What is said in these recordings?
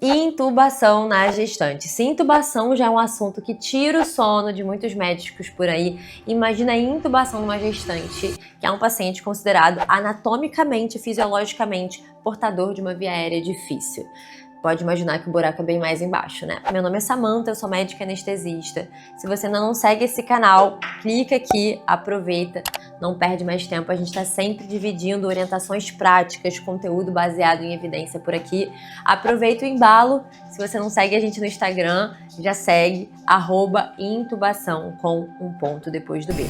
Intubação na gestante. Se intubação já é um assunto que tira o sono de muitos médicos por aí, imagina a intubação numa gestante, que é um paciente considerado anatomicamente e fisiologicamente portador de uma via aérea difícil. Pode imaginar que o buraco é bem mais embaixo, né? Meu nome é Samantha, eu sou médica anestesista. Se você ainda não segue esse canal, clica aqui, aproveita, não perde mais tempo. A gente está sempre dividindo orientações práticas, conteúdo baseado em evidência por aqui. Aproveita o embalo. Se você não segue a gente no Instagram, já segue @intubação com um ponto depois do B.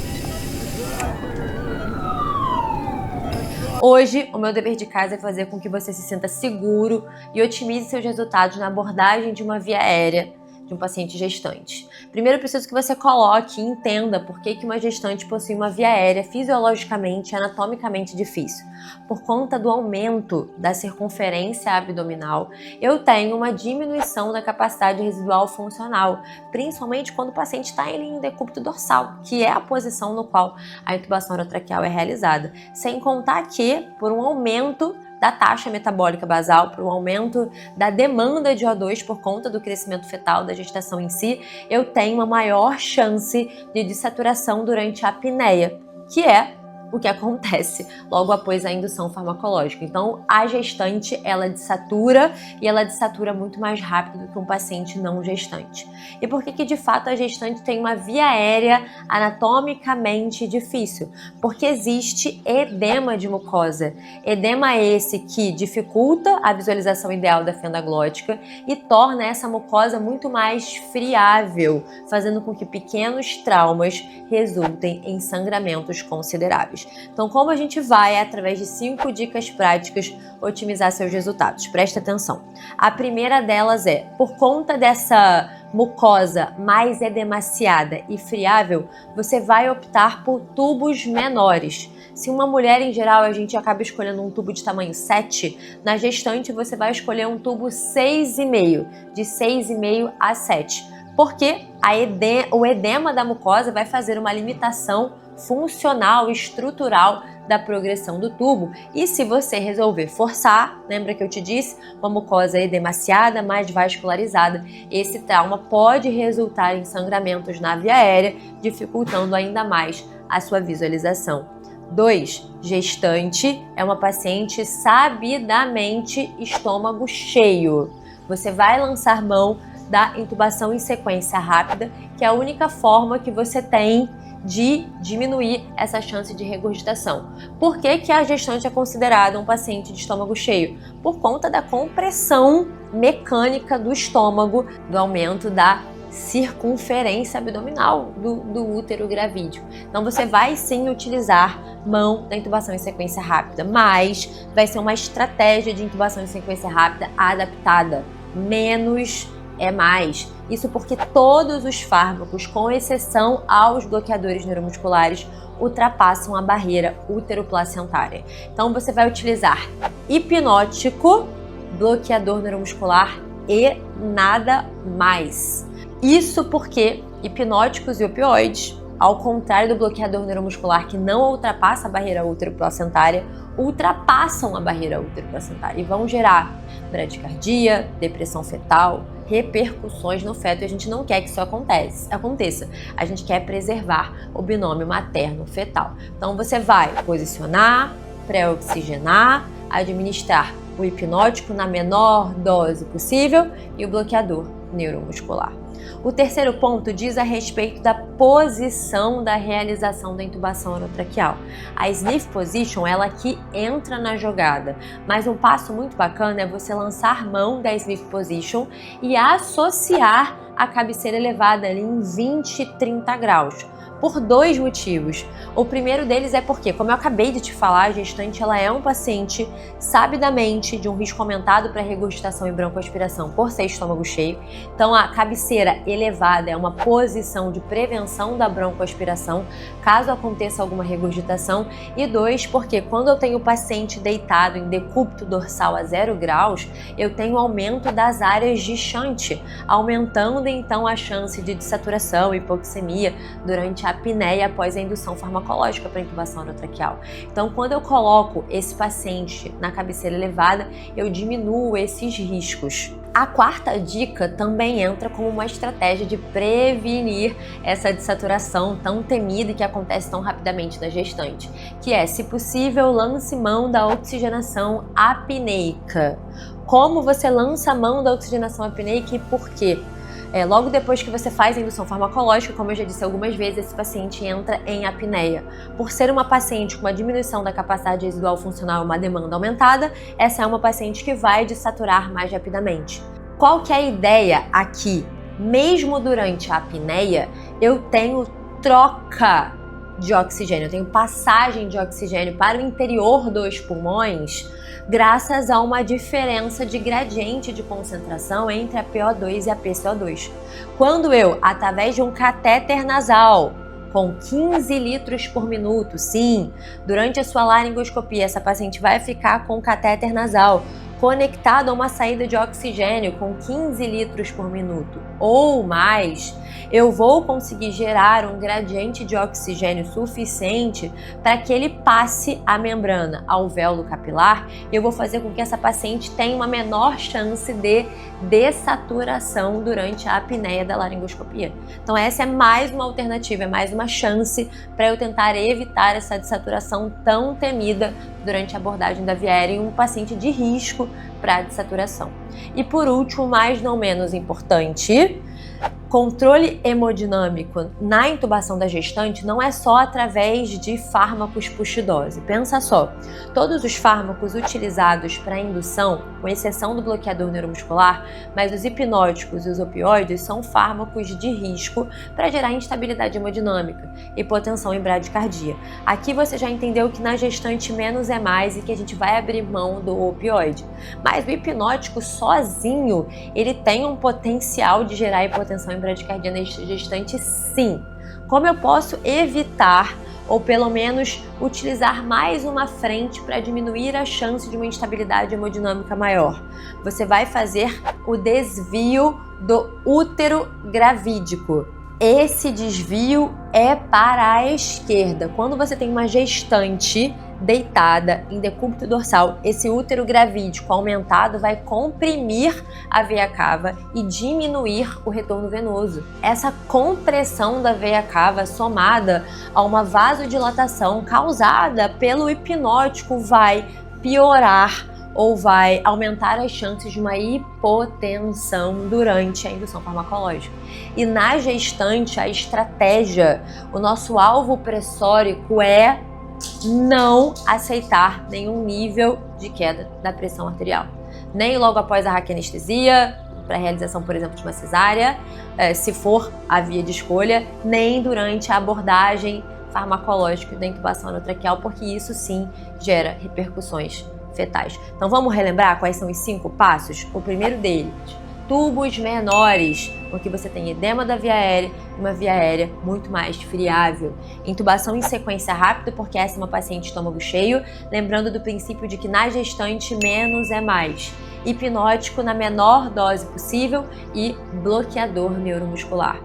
Hoje, o meu dever de casa é fazer com que você se sinta seguro e otimize seus resultados na abordagem de uma via aérea de um paciente gestante. Primeiro, eu preciso que você coloque e entenda por que uma gestante possui uma via aérea fisiologicamente e anatomicamente difícil. Por conta do aumento da circunferência abdominal, eu tenho uma diminuição da capacidade residual funcional, principalmente quando o paciente está em decúbito dorsal, que é a posição no qual a intubação orotraqueal é realizada. Sem contar que, por um aumento da taxa metabólica basal, por um aumento da demanda de O2 por conta do crescimento fetal, da gestação em si, eu tenho uma maior chance de dessaturação durante a apneia, que é o que acontece logo após a indução farmacológica. Então, a gestante, ela desatura e ela desatura muito mais rápido do que um paciente não gestante. E por que de fato a gestante tem uma via aérea anatomicamente difícil? Porque existe edema de mucosa. Edema esse que dificulta a visualização ideal da fenda glótica e torna essa mucosa muito mais friável, fazendo com que pequenos traumas resultem em sangramentos consideráveis. Então, como a gente vai, através de 5 dicas práticas, otimizar seus resultados? Presta atenção. A primeira delas é, por conta dessa mucosa mais edemaciada e friável, você vai optar por tubos menores. Se uma mulher, em geral, a gente acaba escolhendo um tubo de tamanho 7, na gestante você vai escolher um tubo 6,5, de 6,5 a 7. Porque o edema da mucosa vai fazer uma limitação funcional, estrutural da progressão do tubo. E se você resolver forçar, lembra que eu te disse, uma mucosa edemaciada, mais vascularizada, esse trauma pode resultar em sangramentos na via aérea, dificultando ainda mais a sua visualização. 2. Gestante é uma paciente sabidamente estômago cheio. Você vai lançar mão da intubação em sequência rápida, que é a única forma que você tem de diminuir essa chance de regurgitação. Por que a gestante é considerada um paciente de estômago cheio? Por conta da compressão mecânica do estômago, do aumento da circunferência abdominal do útero gravídeo. Então você vai sim utilizar mão da intubação em sequência rápida, mas vai ser uma estratégia de intubação em sequência rápida adaptada. Menos é mais. Isso porque todos os fármacos, com exceção aos bloqueadores neuromusculares, ultrapassam a barreira útero-placentária. Então você vai utilizar hipnótico, bloqueador neuromuscular e nada mais. Isso porque hipnóticos e opioides, ao contrário do bloqueador neuromuscular que não ultrapassa a barreira útero-placentária, ultrapassam a barreira útero-placentária e vão gerar bradicardia, depressão fetal, repercussões no feto, e a gente não quer que isso aconteça. A gente quer preservar o binômio materno-fetal. Então você vai posicionar, pré-oxigenar, administrar o hipnótico na menor dose possível e o bloqueador neuromuscular. O terceiro ponto diz a respeito da posição da realização da intubação orotraqueal. A sniff position, ela que entra na jogada, mas um passo muito bacana é você lançar mão da sniff position e associar a cabeceira elevada ali em 20 e 30 graus. Por 2 motivos. O primeiro deles é porque, como eu acabei de te falar, a gestante ela é um paciente sabidamente de um risco aumentado para regurgitação e broncoaspiração por ser estômago cheio. Então a cabeceira elevada é uma posição de prevenção da broncoaspiração, caso aconteça alguma regurgitação. E 2, porque quando eu tenho o paciente deitado em decúbito dorsal a 0 graus, eu tenho aumento das áreas de shunt, aumentando diminuindo então a chance de dessaturação e hipoxemia durante a apneia após a indução farmacológica para intubação orotraqueal. Então, quando eu coloco esse paciente na cabeceira elevada, eu diminuo esses riscos. A quarta dica também entra como uma estratégia de prevenir essa dessaturação tão temida e que acontece tão rapidamente na gestante, que é, se possível, lance mão da oxigenação apneica. Como você lança a mão da oxigenação apneica e por quê? Logo depois que você faz a indução farmacológica, como eu já disse algumas vezes, esse paciente entra em apneia. Por ser uma paciente com uma diminuição da capacidade residual funcional e uma demanda aumentada, essa é uma paciente que vai dessaturar mais rapidamente. Qual que é a ideia aqui? Mesmo durante a apneia, eu tenho troca de oxigênio, eu tenho passagem de oxigênio para o interior dos pulmões, graças a uma diferença de gradiente de concentração entre a PO2 e a PCO2. Quando eu, através de um catéter nasal, com 15 litros por minuto, sim, durante a sua laringoscopia, essa paciente vai ficar com o catéter nasal conectado a uma saída de oxigênio com 15 litros por minuto ou mais, eu vou conseguir gerar um gradiente de oxigênio suficiente para que ele passe a membrana alvéolo capilar e eu vou fazer com que essa paciente tenha uma menor chance de dessaturação durante a apneia da laringoscopia. Então essa é mais uma alternativa, é mais uma chance para eu tentar evitar essa dessaturação tão temida durante a abordagem da via aérea em um paciente de risco para a dessaturação. E por último, mas não menos importante, controle hemodinâmico na intubação da gestante não é só através de fármacos push-dose. Pensa só, todos os fármacos utilizados para indução, com exceção do bloqueador neuromuscular, mas os hipnóticos e os opioides são fármacos de risco para gerar instabilidade hemodinâmica, hipotensão e bradicardia. Aqui você já entendeu que na gestante menos é mais e que a gente vai abrir mão do opioide. Mas o hipnótico sozinho, ele tem um potencial de gerar hipotensão e bradicardia na gestante, sim. Como eu posso evitar ou pelo menos utilizar mais uma frente para diminuir a chance de uma instabilidade hemodinâmica maior? Você vai fazer o desvio do útero gravídico. Esse desvio é para a esquerda. Quando você tem uma gestante deitada em decúbito dorsal, esse útero gravídico aumentado vai comprimir a veia cava e diminuir o retorno venoso. Essa compressão da veia cava somada a uma vasodilatação causada pelo hipnótico vai piorar ou vai aumentar as chances de uma hipotensão durante a indução farmacológica. E na gestante, a estratégia, o nosso alvo pressórico é não aceitar nenhum nível de queda da pressão arterial. Nem logo após a raquianestesia, para a realização, por exemplo, de uma cesárea, se for a via de escolha, nem durante a abordagem farmacológica da intubação orotraqueal, porque isso sim gera repercussões fetais. Então vamos relembrar quais são os 5 passos? O primeiro deles, tubos menores, porque você tem edema da via aérea e uma via aérea muito mais friável. Intubação em sequência rápida, porque essa é uma paciente de estômago cheio, lembrando do princípio de que na gestante menos é mais. Hipnótico na menor dose possível e bloqueador neuromuscular.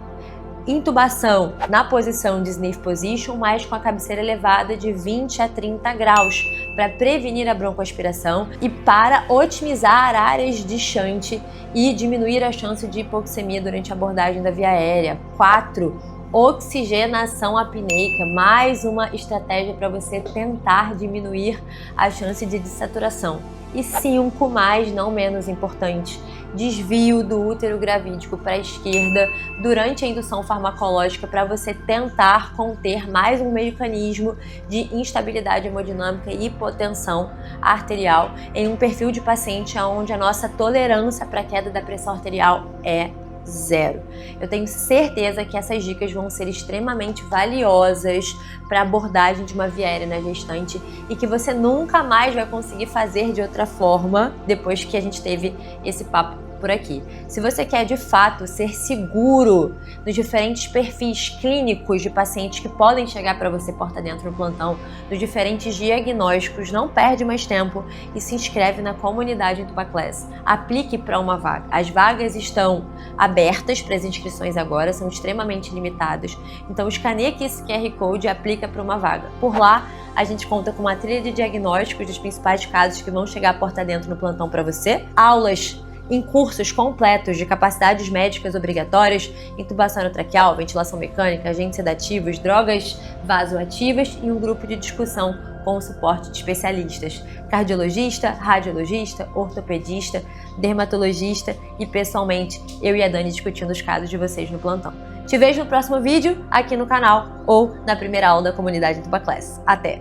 Intubação na posição de sniff position, mas com a cabeceira elevada de 20 a 30 graus, para prevenir a broncoaspiração e para otimizar áreas de shunt e diminuir a chance de hipoxemia durante a abordagem da via aérea. 4. Oxigenação apneica, mais uma estratégia para você tentar diminuir a chance de dessaturação. E 5, mais não menos importante, desvio do útero gravídico para a esquerda durante a indução farmacológica para você tentar conter mais um mecanismo de instabilidade hemodinâmica e hipotensão arterial em um perfil de paciente onde a nossa tolerância para a queda da pressão arterial é 0. Eu tenho certeza que essas dicas vão ser extremamente valiosas para a abordagem de uma via aérea na gestante e que você nunca mais vai conseguir fazer de outra forma depois que a gente teve esse papo por aqui. Se você quer de fato ser seguro nos diferentes perfis clínicos de pacientes que podem chegar para você porta dentro no plantão, nos diferentes diagnósticos, não perde mais tempo e se inscreve na comunidade Intubaclass. Aplique para uma vaga. As vagas estão abertas para as inscrições agora, são extremamente limitadas. Então escaneia aqui esse QR Code e aplica para uma vaga. Por lá, a gente conta com uma trilha de diagnósticos dos principais casos que vão chegar à porta dentro no plantão para você, aulas em cursos completos de capacidades médicas obrigatórias, intubação traqueal, ventilação mecânica, agentes sedativos, drogas vasoativas e um grupo de discussão com o suporte de especialistas, cardiologista, radiologista, ortopedista, dermatologista e, pessoalmente, eu e a Dani discutindo os casos de vocês no plantão. Te vejo no próximo vídeo aqui no canal ou na primeira aula da comunidade Intubaclass. Até!